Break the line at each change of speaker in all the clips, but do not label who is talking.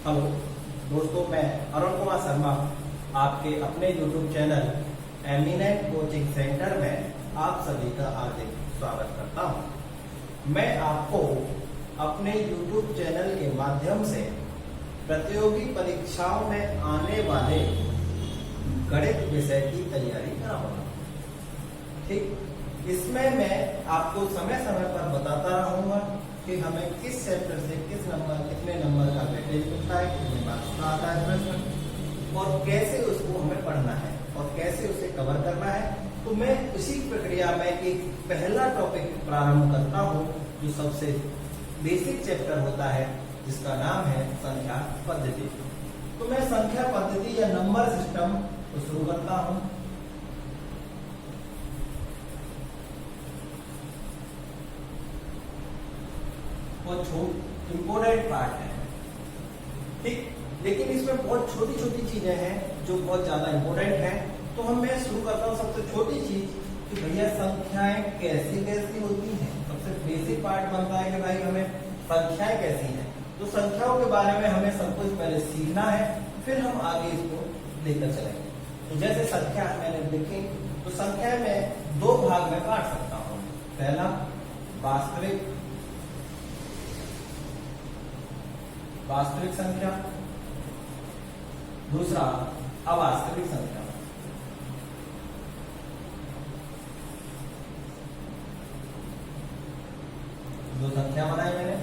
Hello दोस्तों, मैं अरुण कुमार शर्मा आपके अपने YouTube channel eminent coaching centre में आप सभी का हार्दिक स्वागत करता हूं। मैं आपको अपने YouTube चैनल के माध्यम से प्रतियोगी परीक्षाओं में आने वाले गणित विषय की तैयारी कराऊंगा। ठीक, इसमें मैं आपको समय समय पर बताता रहूंगा कि हमें किस चैप्टर से कितने नंबर का वेटेज मिलता है, कितने मार्क्स का आता है प्रश्न, और कैसे उसको हमें पढ़ना है और कैसे उसे कवर करना है। तो मैं इसी प्रक्रिया में एक पहला टॉपिक प्रारंभ करता हूं जो सबसे बेसिक चैप्टर होता है, जिसका नाम है संख्या पद्धति। तो मैं संख्या पद्धति या नंबर सिस्टम को शुरू करता हूं। इम्पोर्टेंट पार्ट है, ठीक, लेकिन इसमें बहुत छोटी छोटी चीजें हैं जो बहुत ज्यादा इम्पोर्टेंट है। तो मैं शुरू करता हूँ सबसे छोटी चीज कि भैया संख्याएं कैसी कैसी होती हैं। सबसे बेसिक पार्ट बनता है कि भाई हमें संख्याएं कैसी हैं। तो संख्याओं के बारे में हमें सब कुछ पहले सीखना है, फिर हम आगे इसको लेकर चलेंगे। तो जैसे संख्या मैंने देखी, तो संख्या में दो भाग में काट सकता हूँ। पहला वास्तविक संख्या, दूसरा अवास्तविक संख्या। दो संख्या बनाई मैंने,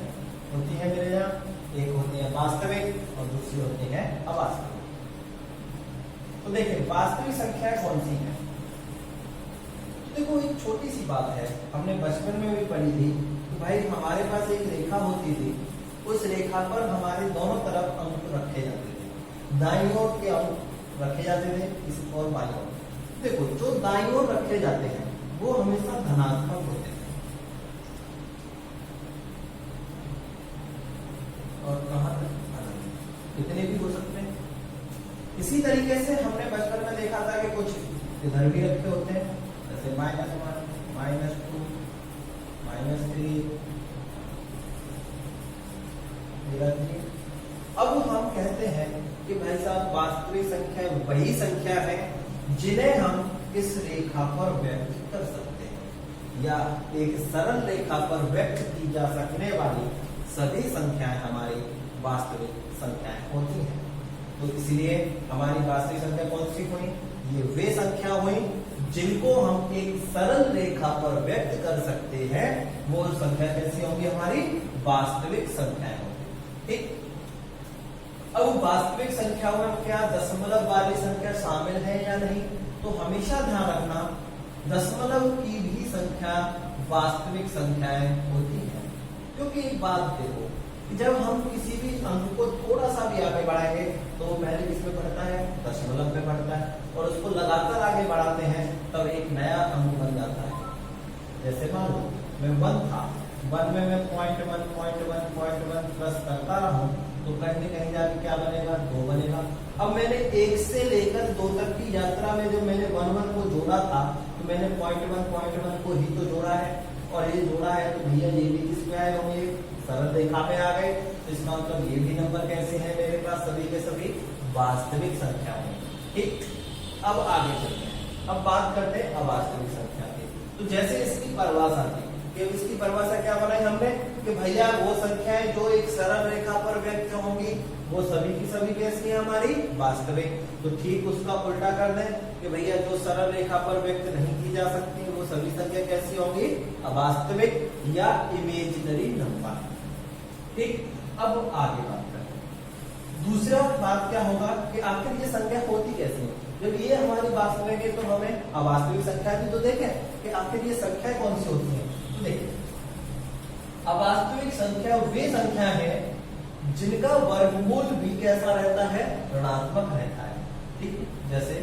होती है मेरे यहाँ, एक होती है वास्तविक और दूसरी होती है अवास्तविक। तो देखिए वास्तविक संख्याएं कौन सी हैं। तो देखो एक छोटी सी बात है, हमने बचपन में भी पढ़ी थी कि भाई हमारे पास एक रेखा होती थी, उस रेखा पर हमारे दोनों तरफ अंक रखे जाते थे। दाईं ओर के अंक रखे जाते थे, इस और बाईं ओर। देखो जो दाईं ओर रखे जाते हैं वो हमेशा धनात्मक होते हैं, और कहां तक इतने भी हो सकते हैं। इसी तरीके से हमने बचपन में देखा था कि कुछ इधर भी रखे होते हैं, जैसे -1, -2, -3। अब हम कहते हैं कि भाई साहब वास्तविक संख्या वही संख्या है जिन्हें हम इस रेखा पर व्यक्त कर सकते हैं, या एक सरल रेखा पर व्यक्त की जा सकने वाली सभी संख्याएं हमारी वास्तविक संख्याएं होती हैं। तो इसलिए हमारी वास्तविक संख्या कौन सी हुई? ये वे संख्या हुई जिनको हम एक सरल रेखा पर व्यक्त कर सकते हैं। वो संख्या कैसी होंगी? हमारी वास्तविक संख्याएं होंगी। ठीक, अब वास्तविक संख्याओं में क्या दशमलव वाली संख्या शामिल है या नहीं? तो हमेशा ध्यान रखना दशमलव की भी संख्या वास्तविक संख्याएं होती है। क्योंकि एक बात देखो, जब हम किसी भी अंक को थोड़ा सा भी आगे बढ़ाएंगे तो पहले किसमें बढ़ता है? दशमलव में बढ़ता है, और उसको लगातार आगे बढ़ाते हैं तब एक नया अंक बन जाता है। जैसे मान लो मैं 1 था, 1 में मैं 0.1 प्लस करता रहूं तो कहीं न कहीं जाके क्या बनेगा? 2 बनेगा। अब मैंने 1 से लेकर 2 तक की यात्रा में जो मैंने 1 को जोड़ा था, तो मैंने 0.1 को ही तो जोड़ा है, और ये जोड़ा है तो भैया ये भी किसमें आए होंगे? सरल रेखा में आ गए। तो इसका मतलब ये भी नंबर कैसे हैं मेरे पास? सभी के सभी वास्तविक संख्या है। ठीक, अब आगे चलते हैं, अब बात करते हैं अवास्तविक संख्या की। तो जैसे इसकी परिभाषा थी कि इसकी परिभाषा क्या बनाई हमने कि भैया वो संख्याएं जो एक सरल रेखा पर व्यक्त होंगी वो सभी की सभी कैसी है? हमारी वास्तविक। तो ठीक उसका उल्टा कर दें कि भैया जो सरल रेखा पर व्यक्त नहीं की जा सकती वो सभी संख्या कैसी होंगी? अवास्तविक या इमेजिनरी नंबर। ठीक, अब आगे बात करते हैं। दूसरा बात क्या होगा कि आखिर ये संख्या होती कैसी है? जब ये हमारी वास्तविक है तो हमें अवास्तविक संख्या भी तो देखें कि आखिर ये संख्या कौन सी होती है। तो देखिए अवास्तविक संख्या वे संख्या है जिनका वर्गमूल भी कैसा रहता है? ऋणात्मक रहता है। ठीक, जैसे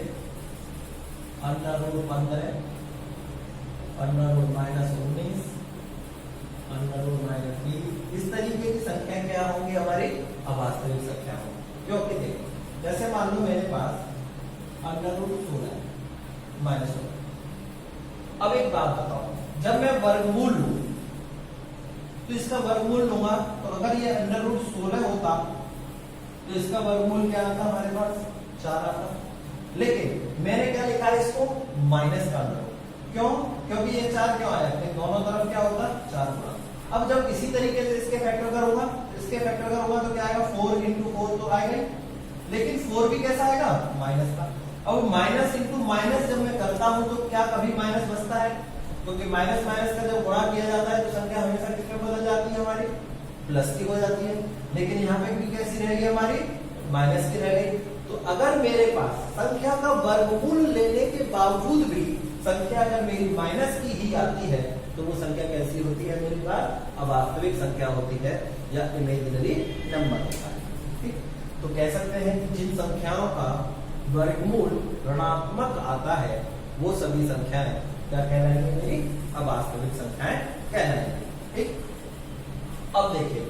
√15, √-19, √-20, इस तरीके की संख्या क्या होंगी? हमारी अवास्तविक संख्या होंगी। क्योंकि देखो जैसे मान लो मेरे पास √16 -16। अब एक बात बताओ, जब मैं वर्गमूल लूं तो इसका वर्गमूल लूंगा, तो अगर ये √16 होता तो इसका वर्गमूल क्या आता हमारे पास 4 आता। लेकिन मैंने क्या लिखा है इसको माइनस का अंडर रूट, क्यों? क्योंकि ये 4 क्यों आया, दोनों तरफ क्या होगा 4 गुना। अब जब इसी तरीके से इसके फैक्टर करूंगा, इसके फैक्टर करूंगा तो क्या आएगा 4 into 4 तो आएगा, लेकिन 4 भी कैसा आएगा माइनस का। अब माइनस इंटू माइनस जब मैं करता हूं तो क्या कभी माइनस बचता है? क्योंकि माइनस माइनस का जब गुणा किया जाता है तो संख्या हमेशा किसमें बदल जाती है हमारी प्लस की हो जाती है। लेकिन यहाँ पे भी कैसी रहेगी हमारी माइनस की रह गई। तो अगर मेरे पास संख्या का वर्गमूल लेने के बावजूद भी संख्या अगर मेरी माइनस की ही आती है तो वो संख्या कैसी होती है मेरे पास अवास्तविक संख्या होती है या इमेजिनरी नंबर होता है। ठीक, तो कह सकते हैं कि जिन संख्याओं का वर्गमूल ऋणात्मक आता है वो सभी संख्याएं क्या कहलाएंगी मेरी अवास्तविक संख्याएं कहलाएंगी। ठीक, अब देखिए,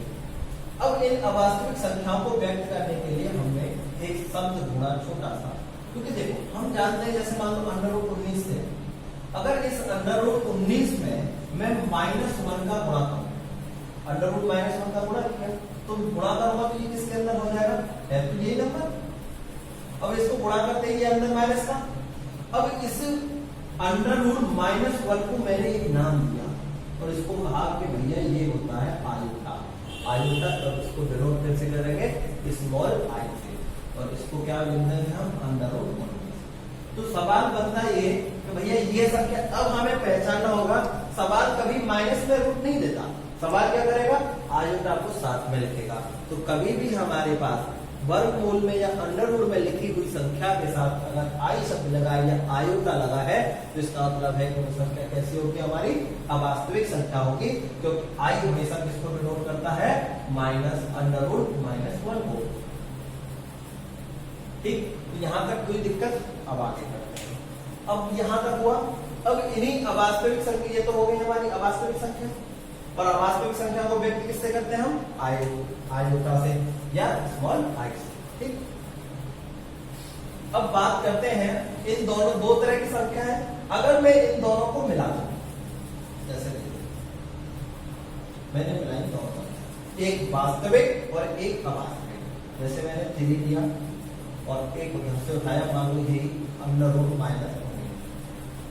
अब इन अवास्तविक संख्याओं को व्यक्त करने के लिए हमने एक शब्द ढूंढा छोटा सा, क्योंकि देखो हम जानते हैं जैसे मान लो अंडर रूट 19 है, अगर इस अंडर रूट 19 में मैं -1 का गुणा करूं, अंडर रूट -1 का गुणा किया तो गुणा करूंगा तो ये किसके अंदर हो जाएगा, है तो यही नंबर। अब इसको गुणा करते ही अंदर माइनस का। अब इस अंडर रूट -1 को मैंने एक नाम दिया और इसको कहा कि भैया ये होता है आयोटा। आयोटा तो इसको डिनोट कैसे करेंगे स्मॉल आई से, और इसको क्या लिखते हैं हम अंडर रूट 19। तो सवाल बनता है ये कि भैया ये संख्या, अब हमें पहचानना होगा, सवाल कभी माइनस में रूट नहीं देता, सवाल क्या करेगा आयोटा को साथ में लिखेगा। तो कभी भी हमारे पास वर्गमूल में या अंडर रूट में लिखी हुई संख्या के साथ अगर आई शब्द लगा है या आयोटा लगा है तो इसका मतलब है कि वो संख्या कैसी होगी हमारी अवास्तविक संख्या होगी, क्योंकि आई हमेशा किसको डिनोट करता है माइनस अंडर रूट -1 को। ठीक, तो यहां तक कोई दिक्कत? अब आगे करते हैं। अब यहां तक हुआ, अब इन्हीं अवास्तविक संख्या, ये तो हो गई हमारी अवास्तविक संख्या, और अवास्तविक संख्या को व्यक्त किससे करते हैं हम आयोटा से या स्मॉल आई से। ठीक, अब बात करते हैं इन दोनों दो तरह की संख्या है, अगर मैं इन दोनों को मिला दूं, जैसे मैंने मिलाई दोनों संख्या, एक वास्तविक और एक अवास्तविक, जैसे मैंने 3 लिया और एक उधर से उठाया, मान लीजिए अंडर रूट -1,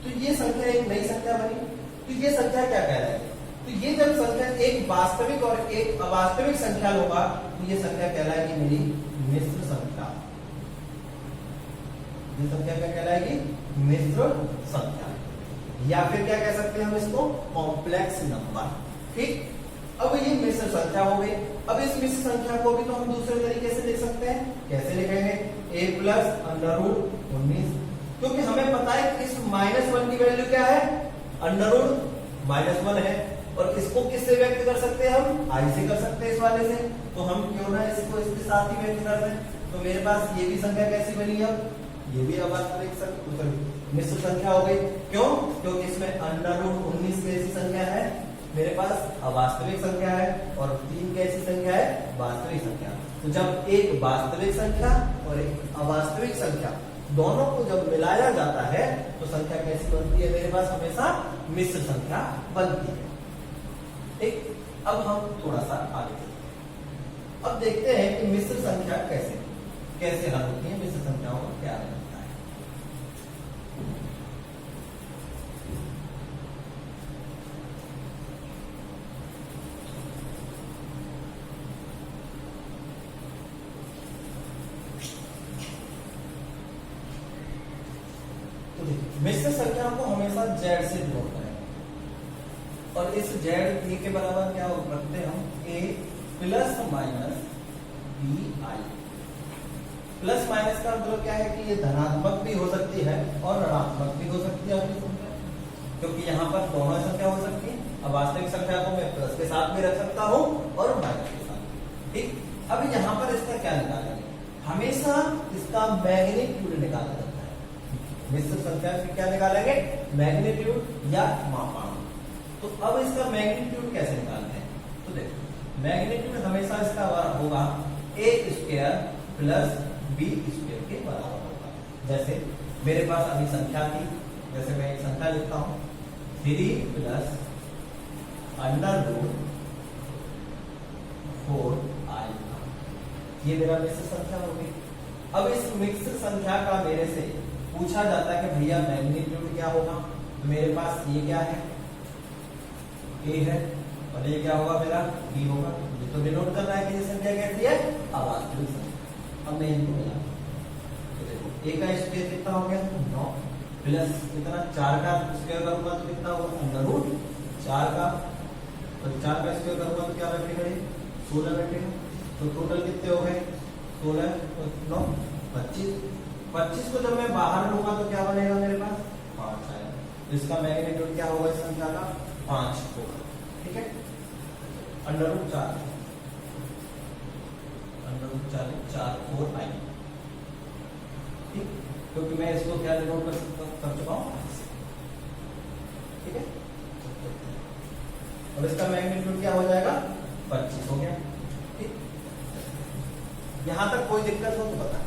तो ये संख्या एक नई संख्या बनी। तो ये संख्या क्या कह रहा है, तो ये जब संख्या एक वास्तविक और एक अवास्तविक संख्या होगा तो ये संख्या कहलाएगी मेरी मिश्र संख्या। ये संख्या क्या कहलाएगी मिश्र संख्या, या फिर क्या कह सकते हैं हम इसको कॉम्प्लेक्स नंबर। ठीक, अब ये मिश्र संख्या हो गई। अब इस मिश्र संख्या को भी तो हम दूसरे तरीके से लिख सकते हैं, कैसे लिखेंगे a + अंडर रूट 19, क्योंकि हमें पता है कि इस -1 की वैल्यू क्या है अंडर रूट -1 है, और इसको किससे व्यक्त कर सकते हैं हम आई से कर सकते हैं इस वाले से, तो हम क्यों ना इसको इसके साथ ही व्यक्त कर दें। तो मेरे पास ये भी संख्या कैसी बनी है, ये भी अवास्तविक मिश्र संख्या हो गई। क्यों? क्योंकि इसमें अंडर रूट 19 कैसी संख्या है मेरे पास अवास्तविक संख्या है, और 3 कैसी संख्या है वास्तविक संख्या। तो जब एक वास्तविक संख्या और एक अवास्तविक संख्या दोनों को जब मिलाया जाता है तो संख्या कैसी बनती है मेरे पास हमेशा मिश्र संख्या बनती है। ठीक, अब हम थोड़ा सा आगे चलते हैं। अब देखते हैं कि मिश्र संख्या कैसे हल होती है, मिश्र संख्याओं का क्या बनता है। तो मिश्र संख्या को हमेशा जेड से डिनोट करें, और इस जेड ए के बराबर क्या रखते हैं हम a ± bi। प्लस माइनस का मतलब क्या है कि ये धनात्मक भी हो सकती है और ऋणात्मक भी हो सकती है अपनी संख्या, क्योंकि यहाँ पर दोनों संख्या हो सकती है। अब वास्तविक संख्या को मैं प्लस के साथ भी रख सकता हूँ और माइनस के साथ। ठीक, अब यहाँ पर इसका क्या निकालेंगे, हमेशा इसका मैग्नीट्यूड निकाला जाता है। मिश्र संख्या से क्या निकालेंगे मैग्नीट्यूड या मापांक। तो अब इसका मैग्नीट्यूड कैसे निकालते हैं, तो देखो मैग्नीट्यूड हमेशा इसका होगा a² + b² के बराबर होगा। जैसे मेरे पास अभी संख्या थी, जैसे मैं एक संख्या लिखता हूं 3 + अंडर रूट 4i। ये मेरा मिश्र संख्या हो गई। अब इस मिश्र संख्या का मेरे से पूछा जाता है कि भैया मैग्नीट्यूड क्या होगा, तो मेरे पास ये क्या है, ए है, और ये क्या होगा मेरा बी होगा। ये तो डिनोट कर रहा है कि ये संख्या कैसी है, अवास्तविक संख्या। अब मैं इनको मिला तो देखो ए का स्क्वायर कितना हो गया 9 प्लस कितना 4 का स्क्वायर करूंगा तो कितना होगा अंडर रूट 4 का, तो 4 का स्क्वायर करूंगा तो क्या बैठेगा, 16 बैठेगा। तो टोटल कितने हो गए 16 और 9 25। 25 को जब मैं बाहर लूंगा तो क्या बनेगा मेरे पास 5 आएगा। तो इसका मैग्नीट्यूड क्या होगा इस संख्या का 5 होगा। ठीक है, अंडर रूट 4 4 4 आई। ठीक, क्योंकि मैं इसको क्या डिनोट कर चुका हूं। ठीक है, और इसका मैग्नीट्यूड क्या हो जाएगा 25 हो गया। ठीक, यहां तक कोई दिक्कत हो तो बता।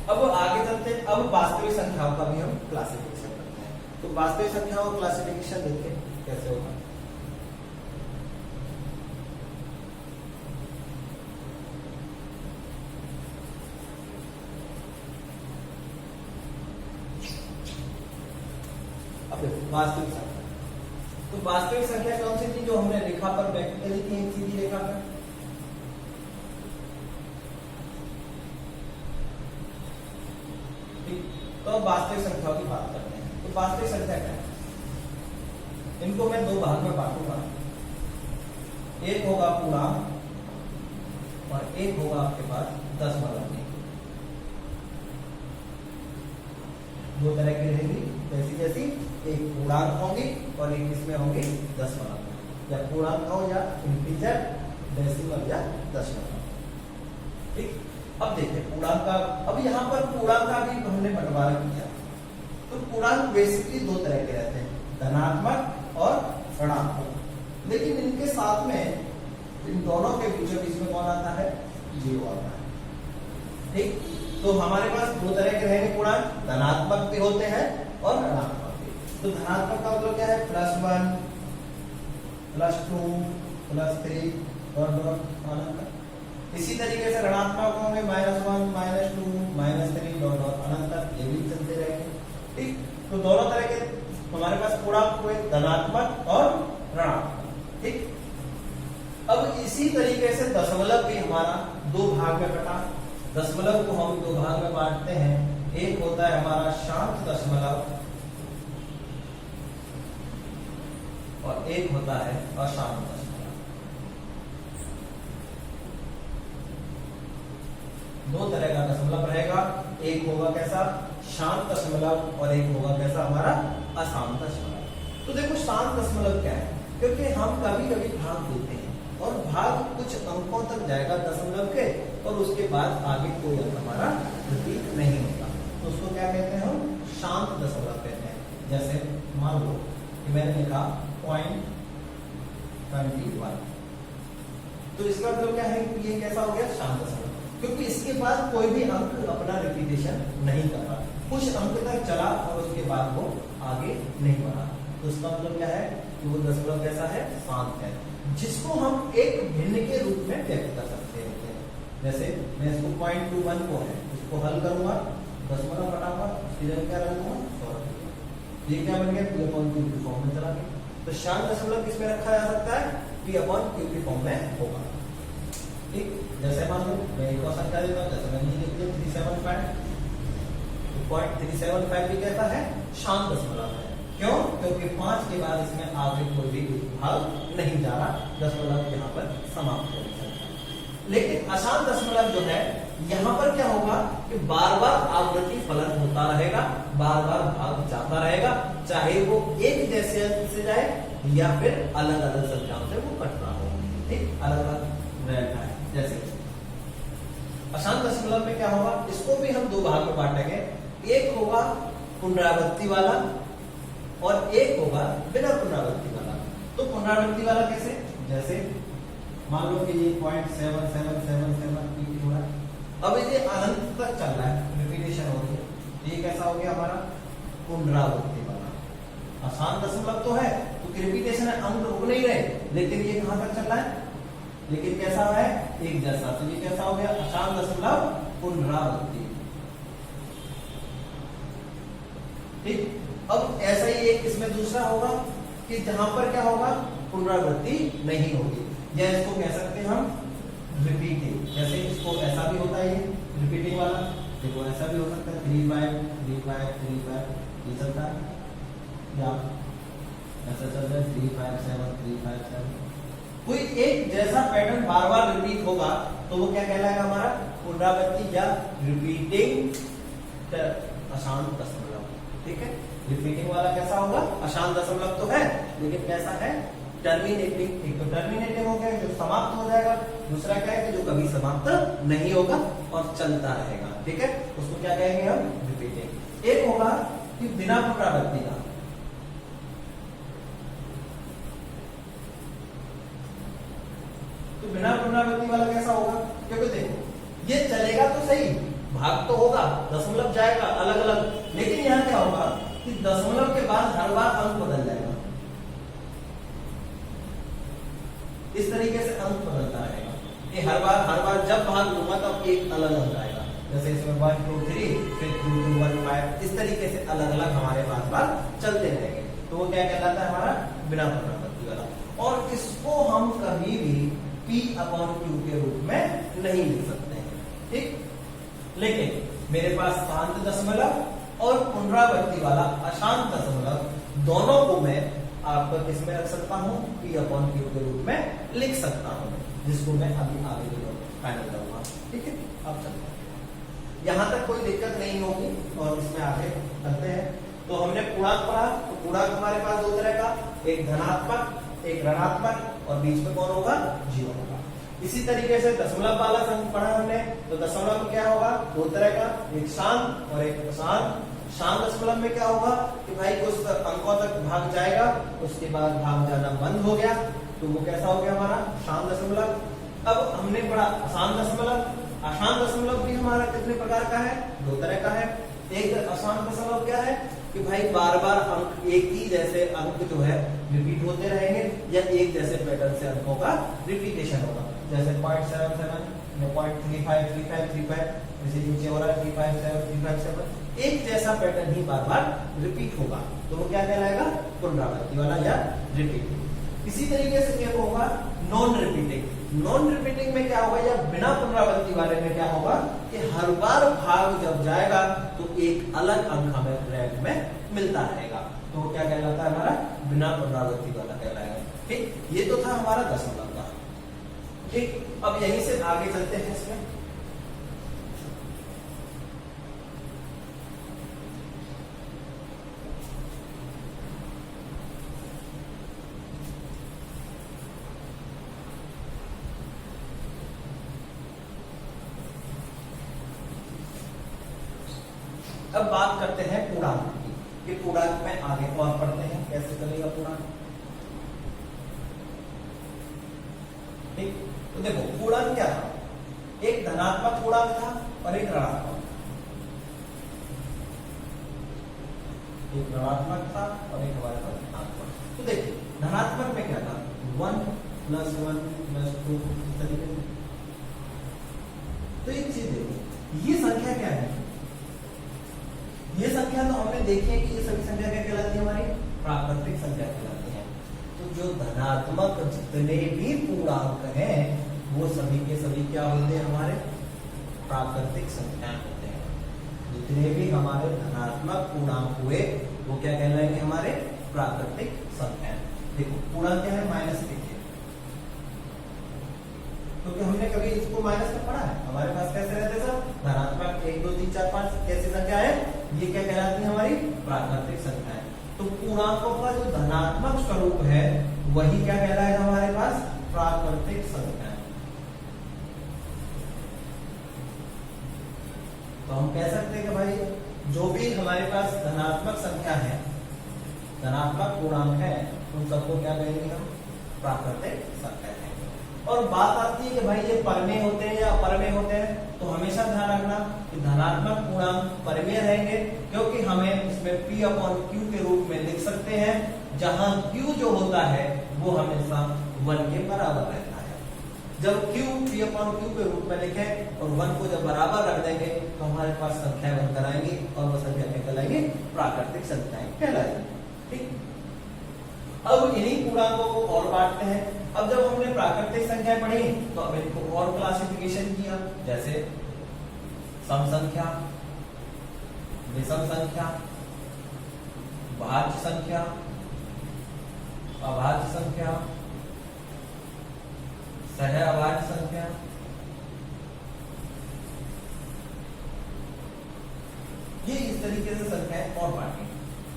अब आगे चलते हैं, अब वास्तविक संख्याओं का भी हम क्लासिफिकेशन करते हैं। तो वास्तविक संख्याओं का क्लासिफिकेशन देखते हैं कैसे होगा। वास्तविक संख्या, तो वास्तविक संख्या कौन सी थी जो हमने रेखा पर व्यक्त करी थी, एक सीधी रेखा पर। ठीक, तो अब वास्तविक संख्याओं की बात करते हैं। तो वास्तविक संख्या क्या है, इनको मैं दो भाग में बांटूंगा। एक होगा पूर्णांक और एक होगा आपके पास दशमलव। दो तरह की रहेंगी, जैसी जैसी एक पूर्णांक होंगी और एक इसमें होंगी दशमलव, या पूर्णांक हो या इंटीजर, डेसिमल या दशमलव। ठीक, अब देखिए पूर्णांक का, अब यहाँ पर पूर्णांक का भी हमने बंटवारा किया। तो पूर्णांक बेसिकली दो तरह के रहते हैं, धनात्मक और ऋणात्मक। लेकिन इनके साथ में इन दोनों के बीच में कौन आता है, 0 आता है। ठीक, तो हमारे पास दो तरह के रहेंगे पूर्णांक, धनात्मक भी होते हैं और ऋणात्मक भी। तो धनात्मक का मतलब क्या है, +1 +2 +3 और अनंत। इसी तरीके से ऋणात्मक होंगे -1 -2 -3 और अनंत तक, ये भी चलते रहेंगे। ठीक, तो दोनों तरह के हमारे पास पूर्णांक हुए, धनात्मक और ऋणात्मक। ठीक, अब इसी तरीके से दशमलव भी हमारा दो भाग में बटा। दशमलव को हम दो भाग में बांटते हैं, एक होता है हमारा शांत दशमलव और एक होता है अशांत दशमलव। दो तरह का दशमलव रहेगा, एक होगा कैसा शांत दशमलव और एक होगा कैसा हमारा अशांत दशमलव। तो देखो शांत दशमलव क्या है, क्योंकि हम कभी कभी भाग देते हैं और भाग कुछ अंकों तक जाएगा दशमलव के, और उसके बाद आगे कोई अंक हमारा रिपीट नहीं होता, तो उसको क्या कहते हैं हम शांत दशमलव कहते हैं। जैसे मान लो कि मैंने लिखा 0.21, तो इसका मतलब क्या है कि ये कैसा हो गया शांत दशमलव, क्योंकि इसके बाद कोई भी अंक अपना रिपीटेशन नहीं कर रहा, कुछ अंक तक चला और उसके बाद वो आगे नहीं बढ़ा। तो इसका मतलब क्या है कि वो दशमलव कैसा है, शांत है, जिसको हम एक भिन्न के रूप में व्यक्त कर सकते हैं। जैसे मैं इसको 0.21 को है, इसको हल करूंगा, दशमलव घटाऊंगा, उसकी जगह क्या रखूंगा 100। ये क्या बन गया, P/Q की फॉर्म में चला गया। तो शांत दशमलव किसमें रखा जा सकता है, P/Q की फॉर्म में होगा। ठीक, जैसे मान लो मैं एक और संख्या देता हूँ, जैसे मैंने लिख दिया 375। 0.375 भी कहता है शांत दशमलव है। क्यों, क्योंकि 5 के बाद इसमें आगे कोई भी भाग नहीं जा रहा, दशमलव यहाँ पर समाप्त हो जाता है। लेकिन अशांत दशमलव जो है, यहाँ पर क्या होगा कि बार बार आवृत्ति फलन होता रहेगा, बार बार भाग जाता रहेगा, चाहे वो एक जैसे अंक से जाए या फिर अलग अलग संख्याओं से वो कट रहा हो। ठीक, अलग अलग रहता है। जैसे अशांत दशमलव में क्या होगा, इसको भी हम दो भाग में बांटेंगे, एक होगा पुनरावृत्ति वाला और एक होगा बिना पुनरावृत्ति वाला। तो पुनरावृत्ति वाला कैसे, जैसे मान लो कि ये 0.7777 हो रहा है, अब ये अनंत तक चल रहा है, रिपीटेशन हो रही है, ये कैसा हो गया हमारा पुनरावृत्ति वाला। अशांत दशमलव तो है, तो रिपीटेशन है, अंक रुक नहीं रहे, लेकिन ये कहां तक चल रहा है लेकिन कैसा है, एक जैसा। तो ये कैसा हो गया, अशांत दशमलव पुनरावृत्ति। ठीक, अब ऐसा ही एक इसमें दूसरा होगा कि जहां पर क्या होगा, पुनरावृत्ति नहीं होगी, या इसको कह सकते हैं हम रिपीटिंग। जैसे इसको ऐसा भी होता है, ये रिपीटिंग वाला, देखो ऐसा भी हो सकता है 3 5 3 5 3 5, ये चलता है, या ऐसा चल रहा है 3 5 7 3 5 7। कोई एक जैसा पैटर्न बार बार रिपीट होगा तो वो क्या कहलाएगा, हमारा पुनरावृत्ति या रिपीटिंग अशांत दशमलव। ठीक है, रिपीटिंग वाला कैसा होगा, अशांत दशमलव तो है लेकिन कैसा है, टर्मिनेटिंग। एक तो टर्मिनेटिंग हो गया, जो समाप्त हो जाएगा, दूसरा क्या है कि जो कभी समाप्त नहीं होगा और चलता रहेगा। ठीक है, उसको क्या कहेंगे हम, रिपीटिंग। एक होगा कि बिना पुनरावृत्ति का, तो बिना पुनरावृत्ति वाला कैसा होगा, क्योंकि देखो ये चलेगा तो सही, भाग तो होगा, दशमलव जाएगा अलग अलग, लेकिन यहां क्या होगा कि दशमलव के बाद हर बार अंक बदल जाएगा, इस तरीके से अंक बदलता रहेगा। ये हर बार जब भाग लूंगा तब एक अलग अंक आएगा, जैसे इसमें 1 2 3 फिर 2 2 1 5, इस तरीके से अलग अलग हमारे पास बार चलते रहेंगे। तो वो क्या कहलाता है, हमारा बिना पुनरावृत्ति वाला। और इसको हम कभी भी P/Q के रूप में नहीं लिख सकते हैं। ठीक, लेकिन मेरे पास शांत दशमलव और पुनरावृत्ति वाला अशांत दशमलव दोनों को मैं आपको किसमें रख सकता हूं, P/Q के रूप में लिख सकता हूं, जिसको मैं अभी आगे फाइनल करूंगा। ठीक है, अब चलते हैं, यहां तक कोई दिक्कत नहीं होगी और इसमें आगे करते हैं। तो हमने पूर्णांक पढ़ा, तो पूर्णांक हमारे पास दो तरह का, एक धनात्मक एक ऋणात्मक, और बीच में कौन होगा, 0 होगा। इसी तरीके से दशमलव वाला संख्या पढ़ा हमने, तो दशमलव में क्या होगा, दो तरह का, एक शांत और एक अशांत। शांत दशमलव में क्या होगा कि भाई कुछ अंकों तक भाग जाएगा, उसके बाद भाग जाना बंद हो गया, तो वो कैसा हो गया हमारा शांत दशमलव। अब हमने पढ़ा अशांत दशमलव। अशांत दशमलव भी हमारा कितने प्रकार का है, दो तरह का है। एक अशांत दशमलव क्या है कि भाई बार बार अंक एक ही जैसे अंक जो है रिपीट होते रहेंगे, या एक जैसे पैटर्न से अंकों का रिपीटेशन होगा, जैसे 0.77 या 0.353535, जैसे नीचे हो रहा है 357 357, एक जैसा पैटर्न ही बार बार रिपीट होगा, तो वो क्या कहलाएगा, पुनरावृत्ति वाला या रिपीटिंग। इसी तरीके से क्या होगा, नॉन रिपीटिंग। नॉन रिपीटिंग में क्या होगा, या बिना पुनरावृत्ति वाले में क्या होगा कि हर बार भाग जब जाएगा तो एक अलग अंक हमें रैंक में मिलता रहेगा, तो वो क्या कहलाता है, हमारा बिना पुनरावृत्ति वाला कहलाएगा। ठीक, ये तो था हमारा दशमलव का। ठीक, अब यहीं से आगे चलते हैं इसमें। अब बात करते हैं पूर्णांक की, कि पूर्णांक में आगे और पढ़ते हैं कैसे चलेगा पूर्णांक। ठीक, तो देखो पूर्णांक क्या था, एक धनात्मक पूर्णांक था और एक ऋणात्मक, एक ऋणात्मक था और एक हमारे पास धनात्मक। तो देखिए धनात्मक में क्या था, 1 + 1 + 2, इस तरीके से। तो एक चीज देखो, ये संख्या क्या है, ये संख्या तो हमने देखी है कि ये सभी संख्या क्या कहलाती है, हमारी प्राकृतिक संख्या कहलाती है। तो जो धनात्मक जितने भी पूर्णांक हैं वो सभी के सभी क्या होते हैं, हमारे प्राकृतिक संख्या होते हैं। जितने भी हमारे धनात्मक पूर्णांक हुए वो क्या कहलाएंगे, हमारे प्राकृतिक संख्या। देखो पूर्णांक क्या है, माइनस लिखिए, क्योंकि हमने कभी इसको माइनस में पढ़ा है, हमारे पास कैसे रहते सर, धनात्मक 1 2 3 4 5 कैसी संख्या है, ये क्या कहलाती है, हमारी प्राकृतिक संख्या है। तो पूर्णांकों का जो धनात्मक स्वरूप है वही क्या कहलाएगा, हमारे पास प्राकृतिक संख्या। तो हम कह सकते हैं कि भाई जो भी हमारे पास धनात्मक संख्या है, धनात्मक पूर्णांक है, उन सबको क्या कहेंगे हम, प्राकृतिक संख्या कहेंगे। और बात आती है कि भाई ये परमेय होते हैं या अपरमेय होते हैं, तो हमेशा ध्यान रखना कि धनात्मक पूर्णांक परमेय रहेंगे, क्योंकि हमें इसमें P/Q के रूप में लिख सकते हैं, जहां Q जो होता है वो हमेशा 1 के बराबर रहता है। जब q p अपॉन q के रूप में लिखें और 1 को जब बराबर रख देंगे तो हमारे पास संख्याएं बनकर आएंगी और वो संख्या क्या कहलाएंगी, प्राकृतिक संख्याएं कहलाएंगी। ठीक, अब इन्हीं पूर्णांकों को और बांटते हैं। अब जब हमने प्राकृतिक संख्याएं पढ़ी तो अब इनको और क्लासिफिकेशन किया, जैसे सम संख्या, विषम संख्या, भाज्य संख्या, अभाज्य संख्या, सह अभाज्य संख्या, ये इस तरीके से संख्याएं और बांटी।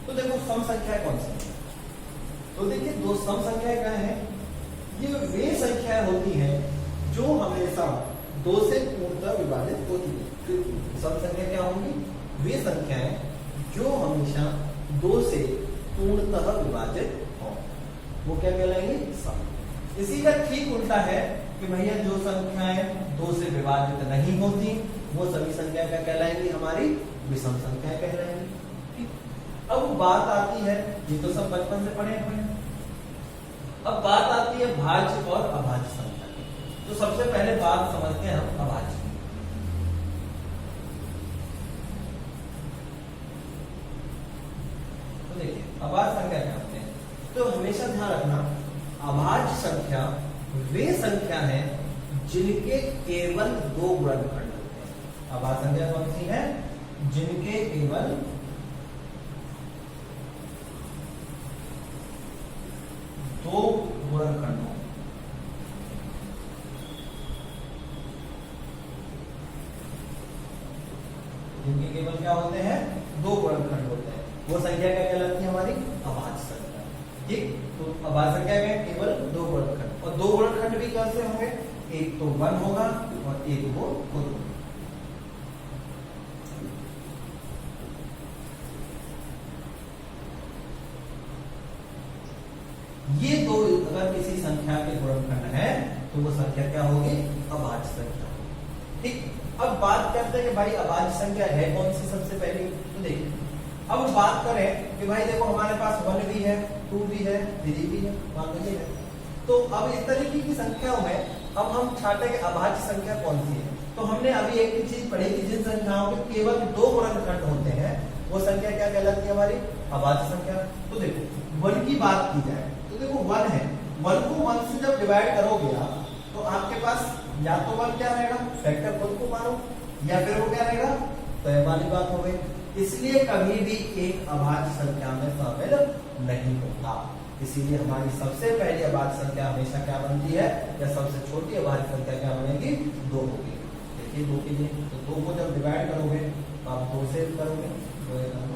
तो देखो सम संख्या कौन सी है, तो देखिए दो सम संख्याएं क्या है, ये वे संख्याएं होती हैं जो हमेशा 2 से पूर्णतः विभाजित होती है। सम संख्या क्या होंगी, वे संख्याएं जो हमेशा 2 से पूर्णतः विभाजित हो, वो क्या कहलाएंगी, सम। इसी का ठीक उल्टा है कि भैया जो संख्याएं 2 से विभाजित नहीं होती वो सभी संख्या क्या कहलाएंगी, हमारी विषम संख्या कहलाएंगी। अब बात आती है, ये तो सब बचपन से पढ़े हुए हैं, अब बात आती है भाज्य और अभाज्य संख्या की। तो सबसे पहले बात समझते हैं हम अभाज्य की। तो देखिए अभाज्य संख्या क्या होते हैं, तो हमेशा ध्यान रखना अभाज्य संख्या वे संख्या है जिनके केवल 2 गुणनखंड होते हैं। अभाज्य संख्या कौन सी है, जिनके केवल 2 गुणनखंड हो। जिनके केवल क्या होते हैं, 2 गुणनखंड होते हैं, वो संख्या क्या कहलाती है, हमारी अभाज्य संख्या। ठीक, तो अभाज्य संख्या में केवल 2 गुणनखंड, और 2 गुणनखंड भी कैसे होंगे, एक तो 1 होगा और एक वो 2 होगा। ये दो अगर किसी संख्या के गुणनखंड है तो वो संख्या क्या होगी, अभाज्य संख्या होगी। ठीक, अब बात करते हैं कि भाई अभाज्य संख्या है कौन सी सबसे पहली। तो देखिए अब बात करें कि भाई देखो हमारे पास 1 भी है, 2 भी है, 3 भी है, मान लीजिए है। तो अब इस तरीके की संख्याओं में अब हम छाटे कि अभाज्य संख्या कौन सी है। तो हमने अभी एक ही चीज पढ़ी कि जिन संख्याओं के केवल 2 गुणनखंड होते हैं वो संख्या क्या कहलाती है, हमारी अभाज्य संख्या। तो देखो 1 की बात की जाए तो देखो 1 है, 1 को 1 से जब डिवाइड करोगे आप तो आपके पास या तो 1 क्या रहेगा, फैक्टर खुद को मानो, या फिर वो क्या रहेगा, तय वाली बात हो गई। इसलिए कभी भी एक अभाज्य संख्या में शामिल नहीं होता। इसीलिए हमारी सबसे पहली अभाज्य संख्या हमेशा क्या बनती है, या सबसे छोटी अभाज्य संख्या क्या बनेगी, 2 होगी। देखिए 2 कीजिए, तो 2 को जब डिवाइड करोगे तो आप 2 से करोगे, 2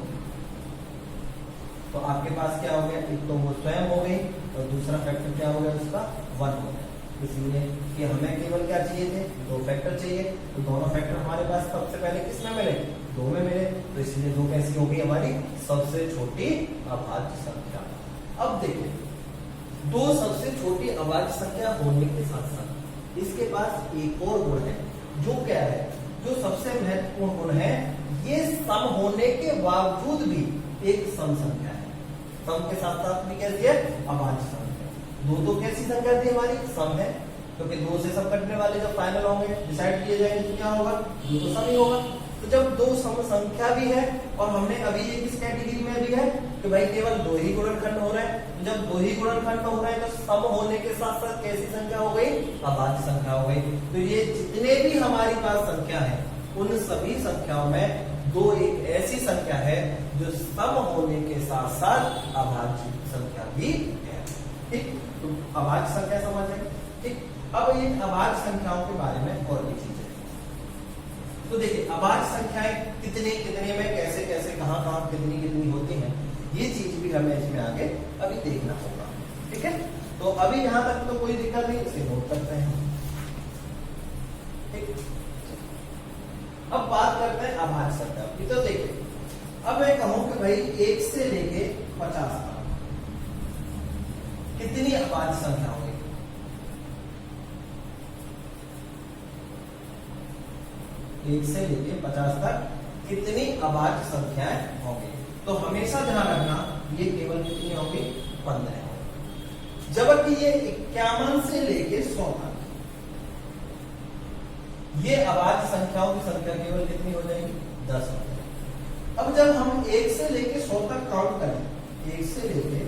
तो आपके पास क्या हो गया, एक तो वो स्वयं हो गई और दूसरा फैक्टर क्या हो गया, उसका 1 हो गया। इसलिए कि हमें केवल क्या चाहिए थे, 2 फैक्टर चाहिए, तो दोनों फैक्टर हमारे पास सबसे पहले किसमें मिले, 2 में मिले। तो इसलिए 2 कैसी होगी, हमारी सबसे छोटी अभाज्य संख्या। अब देखिए 2 सबसे छोटी अभाज्य संख्या होने के साथ साथ इसके पास एक और गुण है, जो क्या है, जो सबसे महत्वपूर्ण गुण है, ये सम होने के बावजूद भी एक सम संख्या है। सम के साथ साथ भी कैसी है, अभाज्य संख्या। 2 तो कैसी संख्या थी, हमारी सम है, क्योंकि 2 से सब कटने वाले जब फाइनल होंगे डिसाइड किए जाएंगे तो क्या होगा, 2 तो सम ही होगा। तो जब 2 सम संख्या भी है और हमने अभी ये किस कैटेगरी में भी है कि भाई केवल 2 ही गुणनखंड हो रहे हैं, तो जब 2 ही गुणनखंड हो रहे हैं तो सम होने के साथ साथ कैसी संख्या हो गई, अभाज्य संख्या हो गई। तो ये जितने भी हमारी पास संख्या है उन सभी संख्याओं में 2 एक ऐसी संख्या है जो सम होने के साथ साथ अभाज्य संख्या भी है। ठीक, तो अभाज्य संख्या समझ है। ठीक, अब ये अभाज्य संख्याओं के बारे में और भी चीजें। तो देखिए अभाज्य संख्याएं कितने कितने में कैसे कैसे कहां कहां कितनी कितनी होती हैं, ये चीज भी हमें इसमें आगे अभी देखना होगा। ठीक है, तो अभी यहां तक तो कोई दिक्कत नहीं, इसे नोट करते हैं। ठीक, अब बात करते हैं अभाज्य संख्या की। तो देखिए अब मैं कहूं कि भाई 1 से लेके 50 तक कितनी अभाज्य संख्या होगी, 1 से लेके 50 तक कितनी अभाज्य संख्याएं होंगी। तो हमेशा ध्यान रखना ये केवल कितनी होगी, 15 होगी। जबकि ये 51 से लेके 100 तक ये अभाज्य संख्याओं की संख्या केवल कितनी हो जाएगी? 10 हो जाएगी। अब जब हम 1 से लेके 100 तक काउंट करें, 1 से लेके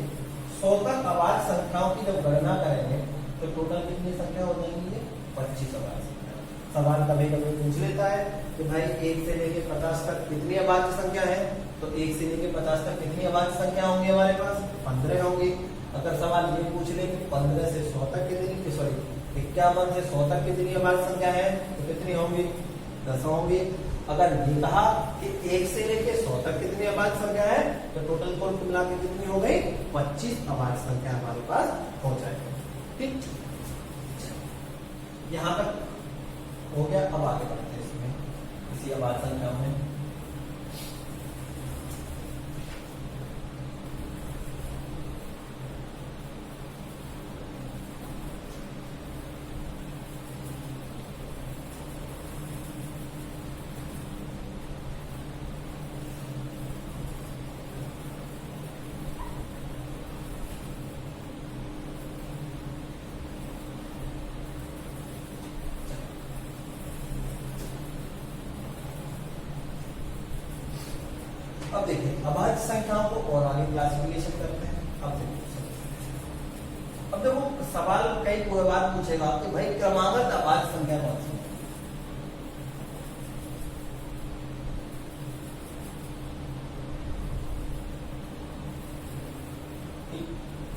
100 तक अभाज्य संख्याओं की जब गणना करेंगे तो टोटल कितनी संख्या हो जाएंगी? 25 अभाज्य संख्या। सवाल कभी कभी पूछ लेता है कि भाई 1 से लेके 50 तक कितनी अभाज्य संख्या है, तो 1 से लेके 50 तक कितनी अभाज्य संख्या होंगी हमारे पास? 15 होंगी। अगर सवाल ये पूछ ले कि 15 से 100 तक कितनी, सॉरी 51 से 100 तक कितनी अभाज्य संख्या है, तो कितनी होंगी? 10 होंगी। अगर ये कहा कि 1 से लेके 100 तक कितनी अभाज्य संख्या है, तो टोटल कुल मिला के कितनी हो गई? 25 अभाज्य संख्या हमारे पास हो जाएगी। ठीक, यहां तक हो गया। अब आगे बढ़ते हैं इसमें, इसी अभाज्य संख्या में। अब देखिए अभाज्य संख्याओं को और आगे क्लासिफिकेशन करते हैं। अब देखो सवाल कई कोई बात पूछेगा कि भाई क्रमागत अभाज्य संख्या कौन सी है?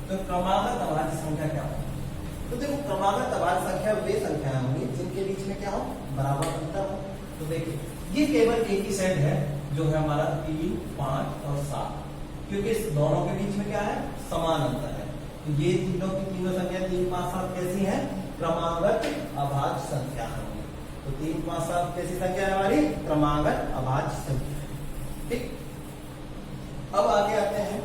तो क्रमागत अभाज्य संख्या क्या होगी? तो देखो क्रमागत अभाज्य संख्या वे संख्याएं होंगी जिनके बीच में क्या हो? बराबर अंतर हो। तो देखिए ये केवल एक ही सेट है जो है हमारा 3, 5 और 7, क्योंकि इस दोनों के बीच में क्या है? समान अंतर है। तो ये तीनों की तीनों संख्या 3, 5, 7 कैसी है? क्रमागत अभाज्य संख्या होंगी। तो 3, 5, 7 कैसी संख्या है हमारी? क्रमागत अभाज्य संख्या। ठीक, अब आगे आते हैं।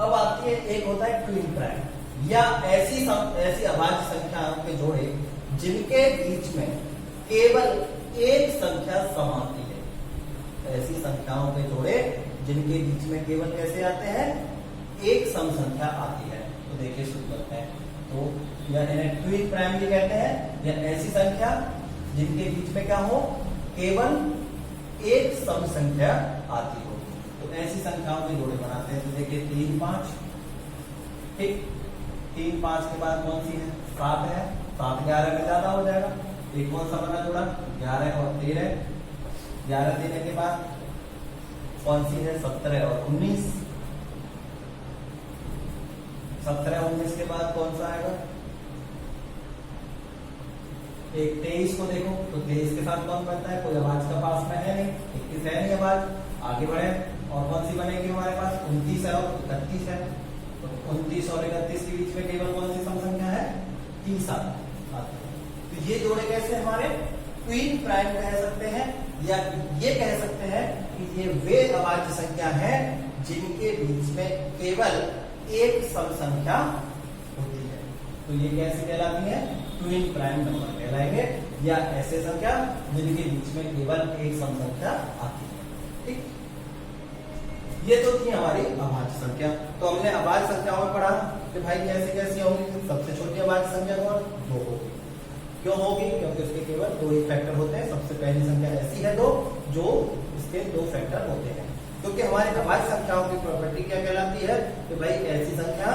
अब आती है एक होता है ट्विन प्राइम, या ऐसी अभाज्य संख्याओं के जोड़े जिनके बीच में केवल एक संख्या सम आती है। ऐसी संख्याओं के जोड़े जिनके बीच में केवल कैसे आते हैं? एक सम संख्या आती है। तो देखिए शुरू करते हैं। तो या इन्हें ट्विन प्राइम भी कहते हैं, या ऐसी संख्या जिनके बीच में क्या हो? केवल एक सम संख्या आती हो। तो ऐसी संख्याओं के जोड़े बनाते हैं। तो देखिए 3, 5, ठीक, 3, 5 के बाद कौन सी है? 7 है। 7 11 में ज्यादा हो जाएगा। एक कौन सा बना जोड़ा? 11 और 13। 11 13 के बाद कौन सी है? 17 और 19। 17 19 के बाद कौन सा आएगा? एक 23 को देखो, तो 23 के साथ कौन बनता है? कोई अभाज्य का पास में है नहीं, 21 है नहीं अभाज्य। आगे बढ़े और कौन सी बनेगी हमारे पास? 29 है और 31 है। तो 29 और 31 के बीच में केवल कौन सी सम संख्या है? 30 आती है। तो ये जोड़े कैसे हमारे? ट्विन प्राइम कह सकते हैं, या ये कह सकते हैं कि ये वे अभाज्य संख्या है जिनके बीच में केवल एक सम संख्या होती है। तो ये कैसे कहलाती है? ट्विन प्राइम नंबर कहलाएंगे, या ऐसे संख्या जिनके बीच में केवल एक सम संख्या आती है। ठीक, ये तो थी हमारी अभाज्य संख्या। तो हमने अभाज्य संख्याओं में पढ़ा कि भाई कैसे कैसी होंगी। सबसे छोटी अभाज्य संख्या कौन? 2 होगी। क्यों होगी? क्योंकि उसके केवल 2 ही फैक्टर होते हैं। सबसे पहली संख्या ऐसी है 2 जो इसके 2 फैक्टर होते हैं। क्योंकि हमारी अभाज्य संख्याओं की प्रॉपर्टी क्या कहलाती है कि भाई ऐसी संख्या